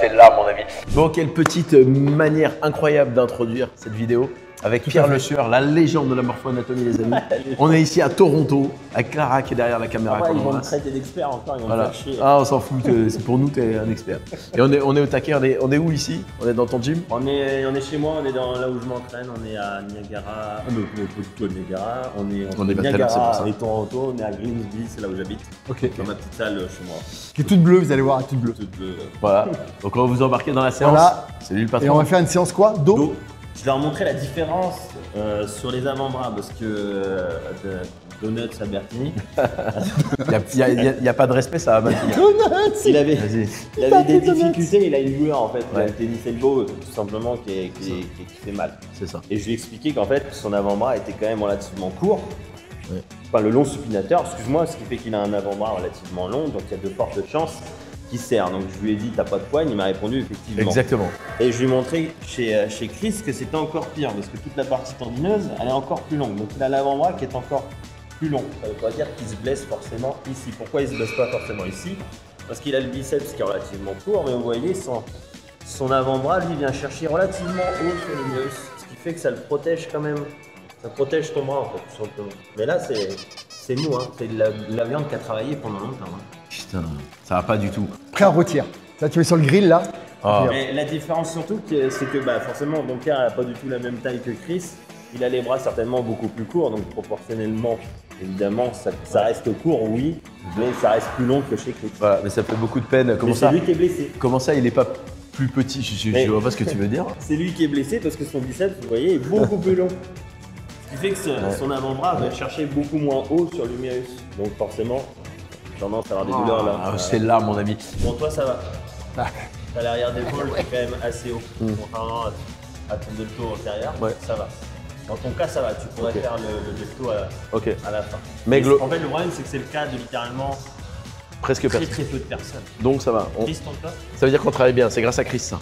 c'est là, mon ami. Bon, quelle petite manière incroyable d'introduire cette vidéo avec Pierre Le Sueur, la légende de la morpho-anatomie, les amis. On est ici à Toronto, avec Clara qui est derrière la caméra. Ils vont me traiter d'expert encore, ils vont me faire chier. Ah, on s'en fout, c'est pour nous, t'es un expert. Et on est au taquet, on est où ici? On est dans ton gym? On est chez moi, on est là où je m'entraîne, on est à Niagara, pas du tout à Niagara, on est entre Niagara et Toronto, on est à Grimsby, c'est là où j'habite. Ok. Dans ma petite salle chez moi. Qui est toute bleue, vous allez voir, toute bleue. Toute bleue. Voilà, donc on va vous embarquer dans la séance. Voilà. C'est lui le patron. Et on va faire une séance quoi? Dos. Je leur montrer la différence sur les avant-bras parce que Donuts à Bertini. Il n'y a pas de respect, ça va mal finir. Il avait des Donuts. difficultés, il a une joueur en fait, il a le tennis elbow tout simplement qui fait mal. C'est ça. Et je lui ai expliqué qu'en fait son avant-bras était quand même relativement court. Ouais. Enfin le long supinateur, excuse-moi, ce qui fait qu'il a un avant-bras relativement long, donc il y a de fortes chances qu'il serre. Donc je lui ai dit t'as pas de poigne, il m'a répondu effectivement. Exactement. Et je lui ai montré chez Chris que c'était encore pire parce que toute la partie tendineuse elle est encore plus longue. Donc il a l'avant-bras qui est encore plus long. Ça veut pas dire qu'il se blesse forcément ici. Pourquoi il se blesse pas forcément ici? Parce qu'il a le biceps qui est relativement court, mais vous voyez son avant-bras lui vient chercher relativement haut sur le méus, ce qui fait que ça le protège quand même. Ça protège ton bras en fait, tout simplement. Mais là c'est mou, hein. C'est de la viande qui a travaillé pendant longtemps. Hein. Putain, ça va pas du tout. Après on retire. Là tu mets sur le grill là. Ah. Mais la différence surtout, c'est que forcément, mon père n'a pas du tout la même taille que Chris. Il a les bras certainement beaucoup plus courts, donc proportionnellement, évidemment, ça reste court, oui, mais ça reste plus long que chez Chris. Voilà, mais ça fait beaucoup de peine. Comment Mais ça? c'est lui qui est blessé. Comment ça, il est pas plus petit? Je vois pas ce que tu veux dire. C'est lui qui est blessé parce que son biceps, vous voyez, est beaucoup plus long. Ce qui fait que son avant-bras va chercher beaucoup moins haut sur l'humérus. Donc forcément, tendance à avoir des douleurs là. Ah, c'est là, mon ami. Bon, toi, ça va. T'as l'arrière d'épaule qui est quand même assez haut. Contrairement à ton delto antérieur, ça va. Dans ton cas, ça va. Tu pourrais faire le delto à la fin. Mais en fait, le problème, c'est que c'est le cas de littéralement presque très peu de personnes. Donc ça va. Chris, ton cas? Ça veut dire qu'on travaille bien. C'est grâce à Chris, ça.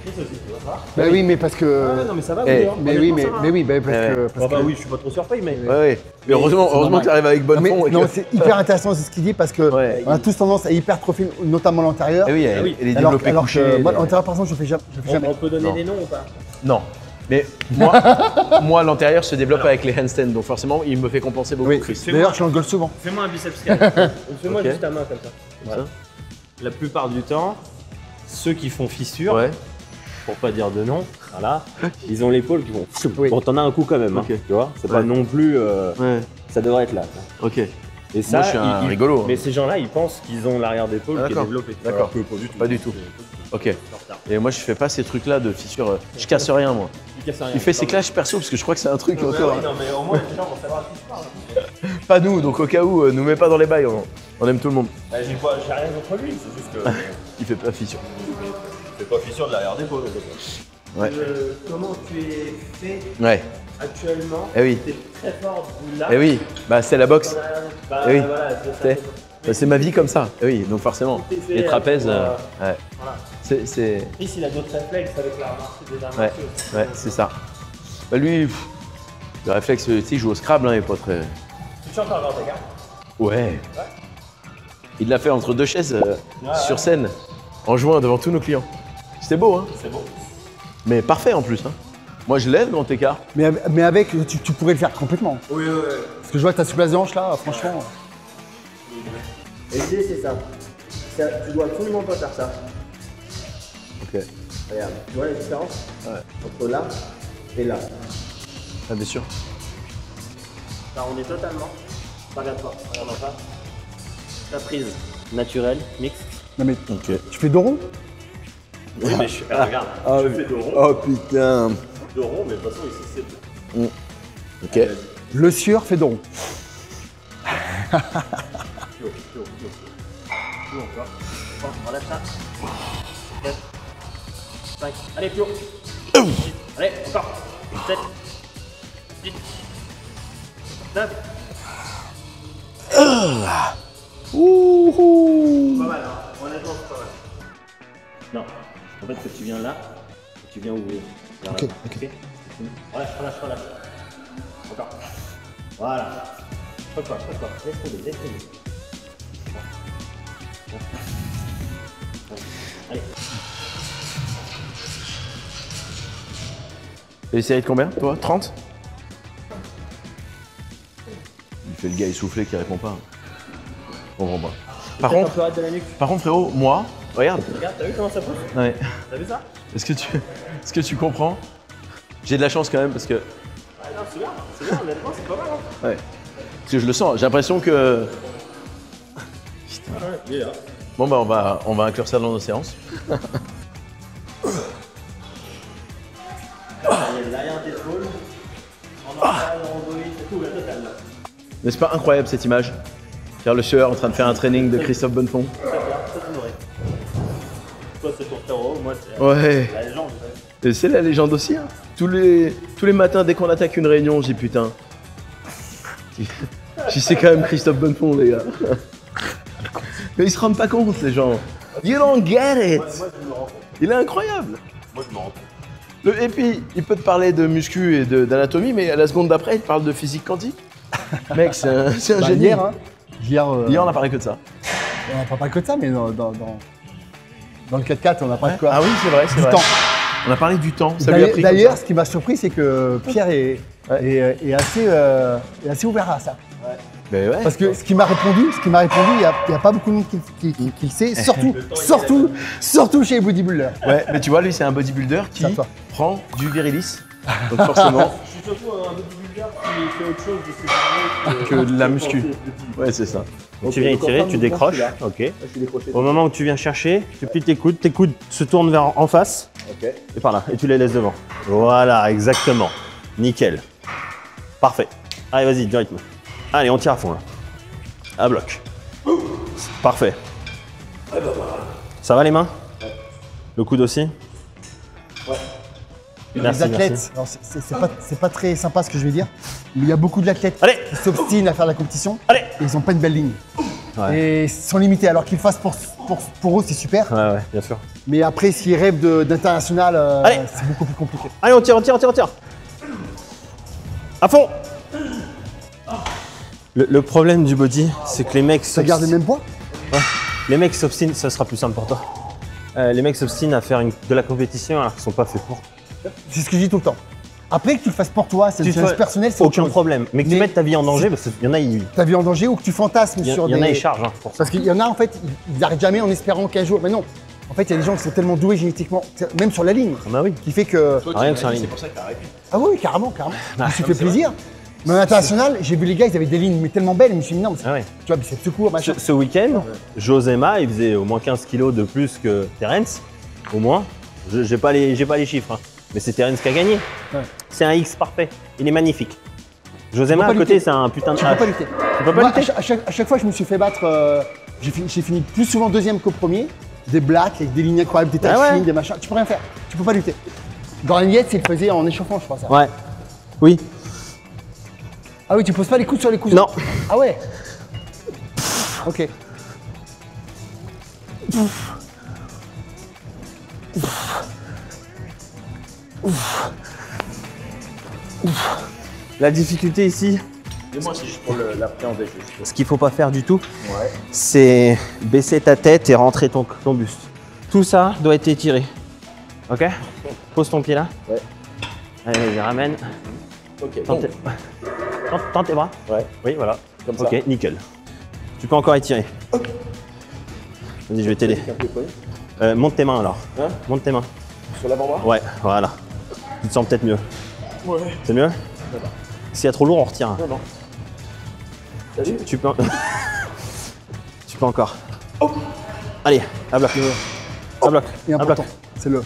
Chris aussi, tu vois, ça va? Bah oui, mais parce que. Ah, non, mais ça va, Eh, vous, hein. Mais oui, Honnêtement, ça va. mais oui, parce que. Oh, bah oui, je suis pas trop surpris, mais. Ouais. Mais heureusement que tu arrives avec bonne Mais fond. non, c'est hyper intéressant ce qu'il dit parce que Ouais. on a tous tendance à hypertrophier, notamment l'antérieur. Eh oui, oui. et les Alors développés que couchés. moi, l'antérieur, par exemple, je fais jamais. On peut donner Non. des noms ou pas? Non. Mais moi l'antérieur se développe avec les handstands, donc forcément, il me fait compenser beaucoup. Oui. Chris. D'ailleurs, je l'engueule souvent. Fais-moi un biceps curl. Fais-moi Ok. juste ta main comme ça. Voilà. La plupart du temps, ceux qui font fissure, Ouais. pour pas dire de nom, voilà, ils ont l'épaule qui vont. Oui. Bon, t'en as un coup quand même, hein, Ok. tu vois. C'est pas Ouais. non plus. Ouais. Ça devrait être là. Ok. Et ça, Moi, je suis un rigolo, hein. Mais ces gens-là, ils pensent qu'ils ont l'arrière d'épaule qui est D'accord. développé. D'accord. Alors que pas du tout. Pas du tout. Ok. En retard. Et moi, je fais pas ces trucs-là de fissure. Je casse rien, moi. Il fait ses clashs perso parce que je crois que c'est un truc Non, encore. oui, non, mais au moins les gens vont savoir de qui je parle. Pas nous, donc au cas où, nous mets pas dans les bails. On aime tout le monde. Bah, j'ai rien contre lui, c'est juste que. Il fait pas fissure. C'est pas fissure de l'arrière d'épaule. Ouais. Comment tu es fait Ouais. actuellement? Eh oui. T'es très fort là. Eh oui. Bah c'est la boxe. Bah, Eh oui. voilà, C'est c'est ma vie comme ça. Eh oui. Donc forcément, Tout est fait les trapèzes. pour, Ouais. Voilà. C'est. Chris, il a d'autres réflexes avec la marche des arts Ouais. martiaux aussi. Ouais. C'est ça. Bah lui, le réflexe, tu sais, il joue au Scrabble, hein, il est pas très. Tu chantes encore, ta gars? Ouais. Il l'a fait entre deux chaises sur scène, en juin devant tous nos clients. C'était beau, hein. C'est beau. Mais parfait en plus. Hein. Moi, je lève grand écart. Mais avec, tu pourrais le faire complètement. Oui. Parce que je vois que ta souplesse de hanche là, franchement. Et l'idée, c'est ça. Tu dois absolument pas faire ça. Ok. Regarde, tu vois la différence entre là et là. Ah, bien sûr. Là, on est totalement. Regarde-toi, regarde ça. Ta prise naturelle, mixte. Non mais Ok. tu fais dos rond? Oui, mais regarde, je fais dos rond. Oh putain. Dos rond, mais de toute façon, ici, c'est deux. Ok. Le sueur fait dos rond. Plus encore. Bon, on relâche ça. 4, 5, allez, plus haut. Allez, encore. 7, 8, 9. Ouhou. Pas mal, hein. Honnêtement, c'est pas mal. Non, en fait, que tu viens là, et tu viens ouvrir. Ok. Relâche. Encore. Voilà. Encore. Laisse tomber. Allez. Et les séries de combien, toi? 30? Il fait le gars essoufflé qui répond pas. Je comprends pas. Par contre, frérot, moi, regarde. Regarde, t'as vu comment ça pousse? Ouais. T'as vu ça? Est-ce que tu comprends? J'ai de la chance quand même parce que. Ah non, c'est bien, honnêtement, c'est pas mal. Hein. Ouais. Parce que je le sens, j'ai l'impression que. Ouais, il est là. Bon bah on va inclure ça dans nos séances. L'arrière d'épaule, en normal, en randonnée, tout, la totale là. N'est-ce pas incroyable cette image? Faire le sueur en train de faire un training de Christophe Bonnefond. Ça c'est vrai. Toi c'est ton frérot, moi c'est Ouais. la légende. Et c'est la légende aussi. Hein. Tous les matins dès qu'on attaque une réunion, je dis putain. Si c'est quand même Christophe Bonnefond les gars. Mais ils se rendent pas compte les gens. You don't get it. Moi je me rends compte. Il est incroyable. Moi je me rends compte. Et puis il peut te parler de muscu et d'anatomie, mais à la seconde d'après il te parle de physique quantique. Mec, c'est un Bah, génie. hier, hein. Hier, Hier on a parlé que de ça. on n'a pas parlé que de ça, mais dans le 4x4, on n'a pas de quoi. Ah oui, c'est vrai, c'est Du vrai. temps. On a parlé du temps. Ça lui a pris comme D'ailleurs, ça. ce qui m'a surpris, c'est que Pierre est assez ouvert à ça. Ben ouais. Parce que ce qui m'a répondu, il n'y a pas beaucoup de monde qui le sait, surtout chez les bodybuilders. Ouais, mais tu vois, lui, c'est un bodybuilder qui Ça, toi. prend du virilis. Donc forcément, Je suis surtout un bodybuilder qui fait autre chose de ses journées que de la muscu. Ouais, c'est ça. Donc tu viens étirer, tu décroches. Ok. Au moment où tu viens chercher, tu plies tes coudes se tournent vers en face. Ok. Et par là, et tu les laisses devant. Voilà, exactement. Nickel. Parfait. Allez, vas-y, du rythme. Allez, on tire à fond là. À bloc. Parfait. Ça va les mains? Le coude aussi? Merci, Les athlètes, merci. alors, c'est pas très sympa ce que je vais dire, mais il y a beaucoup d'athlètes Allez. qui s'obstinent à faire la compétition Allez. et ils n'ont pas une belle ligne. Ouais. Et sont limités, alors qu'ils le fassent pour eux, c'est super. Ouais, bien sûr. Mais après, s'ils rêvent d'international, Allez. c'est beaucoup plus compliqué. Allez, on tire. À fond. Le problème du body, c'est que les mecs Ça garde le même poids? Les mecs s'obstinent, ça sera plus simple pour toi. Les mecs s'obstinent à faire de la compétition alors qu'ils sont pas faits pour. C'est ce que je dis tout le temps. Après que tu le fasses pour toi, c'est une challenge personnel, c'est autre aucun chose. problème. Mais que tu Mais- mettes ta vie en danger, parce qu'il y en a, Ta vie en danger ou que tu fantasmes sur il y en a, des... ils chargent hein, pour ça. Parce qu'il y en a, en fait, ils n'arrêtent jamais en espérant qu'un jour. Mais non, en fait, il y a des gens qui sont tellement doués génétiquement, même sur la ligne, Ah bah oui. qui fait que. Rien que sur la ligne. C'est pour ça que t'as arrêté. Ah oui, carrément. Je me suis fait plaisir. Mais en international, j'ai vu les gars, ils avaient des lignes mais tellement belles, je me suis dit non, mais Ah ouais. tu vois, mais c'est secours, machin. Ce week-end, Josema, il faisait au moins 15 kilos de plus que Terence. Au moins. J'ai pas les chiffres. Hein. Mais c'est Terence qui a gagné. Ouais. C'est un X parfait. Il est magnifique. Josema Tu peux à pas côté, lutter. c'est un putain de Tu peux pas lutter. Tu peux pas Moi, lutter. à chaque fois, je me suis fait battre. J'ai fini plus souvent deuxième qu'au premier. Des blacks, avec des lignes incroyables, des Ah ouais. tailles fines, des machins. Tu peux rien faire. Tu peux pas lutter. Dans la liette, il le faisait en échauffant, je crois. Ça. Ouais. Oui. Ah oui, tu poses pas les coudes sur les coudes. Non. Ah ouais. Ok. La difficulté ici, Et moi, c'est juste pour l'appréhender. ce qu'il faut pas faire du tout, c'est baisser ta tête et rentrer ton buste. Tout ça doit être étiré. Ok? Pose ton pied là. Ouais. Allez, vas-y, ramène. Ok. Tends tes bras. Ouais. Oui, voilà. Comme ça. Ok, nickel. Tu peux encore étirer. Vas-y, je vais t'aider. Monte tes mains alors. Hein? Monte tes mains. Sur l'avant-bras? Ouais, voilà. Tu te sens peut-être mieux. Ouais. C'est mieux? S'il y a trop lourd, on retire. Non, non. Salut. Tu peux. Tu peux encore. Allez, à bloc. À bloc. Et À bloc. important, c'est le.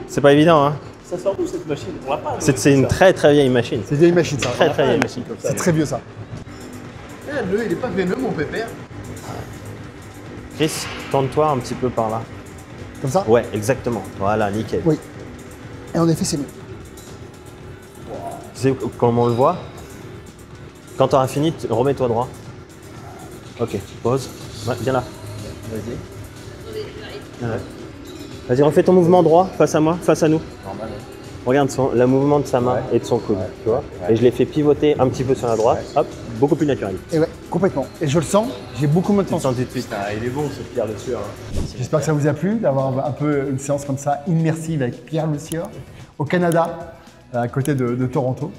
C'est pas évident, hein. Ça sort d'où cette machine? On l'a pas. C'est une très très vieille machine. C'est vieille machine, ça. Très très vieille machine. C'est très vieux, ça. Le, il est pas veineux, mon pépère. Chris, tourne-toi un petit peu par là. Comme ça? Ouais, exactement. Voilà, nickel. Oui. Et en effet, c'est mieux. Tu sais comment on le voit? Quand tu auras fini, remets-toi droit. Ok, pause. Ouais, viens là. Vas-y. Ouais. Vas-y, refais ton mouvement droit, face à moi, face à nous. Normal. Regarde le mouvement de sa main et de son coude, tu vois. Et je l'ai fait pivoter un petit peu sur la droite. Hop. beaucoup plus naturel. Et ouais, complètement. Et je le sens, j'ai beaucoup moins de Tu le tension. sens tout de suite. Putain, il est bon ce Pierre Le Sueur. J'espère que ça vous a plu d'avoir un peu une séance comme ça immersive avec Pierre Le Sieur au Canada, à côté de Toronto.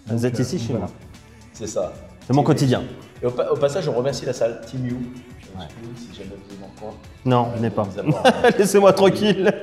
Vous êtes ici chez voilà. moi. C'est ça. C'est mon quotidien. Et au passage, on remercie la salle Team You. Si jamais vous êtes dans le coin. Non, je n'ai pas. Nous avons- Laissez-moi tranquille.